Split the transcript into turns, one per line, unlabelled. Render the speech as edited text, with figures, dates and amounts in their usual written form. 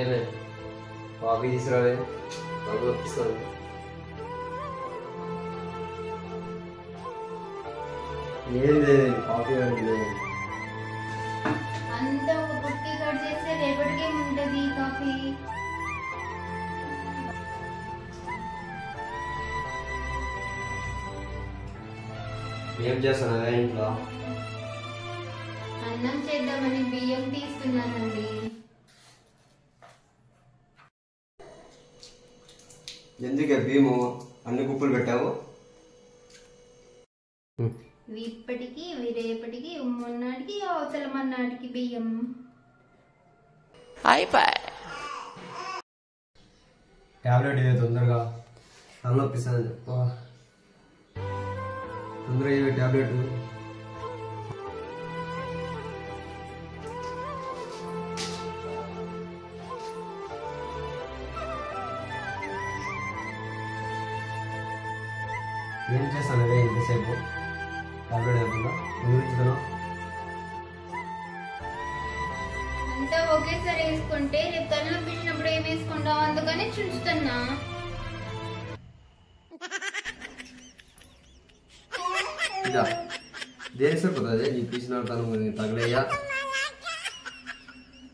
ఏమే కాఫీ తీసుకురావే బాబు వస్తాను. ఏం లేదు కాఫీ లేదు.
అంతా ఒక బుక్కి కట్ చేస్తే రేపటికే ఉంటుంది కాఫీ.
ఏం చేస్తాను అదే ఇంట్లో
అన్నం చేద్దామని బియ్యం తీస్తున్నానండి.
ఎందుకే భీము అన్ని కుప్పలు పెట్టావు?
ఇప్పటికి రేపటికి మొన్నటికి అవతల మన్నాటికి బియ్యం
అయిపోయి.
టాబ్లెట్ ఇదే తొందరగా తలనొప్పిస్తాను. తొందరగా ఇవే టాబ్లెట్. ఏం చేస్తాను అదే ఇంతసేపు టాబ్లెట్ అయిపోయిందా గురించుతాను.
అంతా ఒకేసారి వేసుకుంటే రేపు తలనొప్పి వచ్చినప్పుడు ఏం వేసుకుంటావు, అందుకని చూస్తున్నా.
ఇదా దేని సరిపోతుంది నీ పీసిన తను తగలేయ్యా.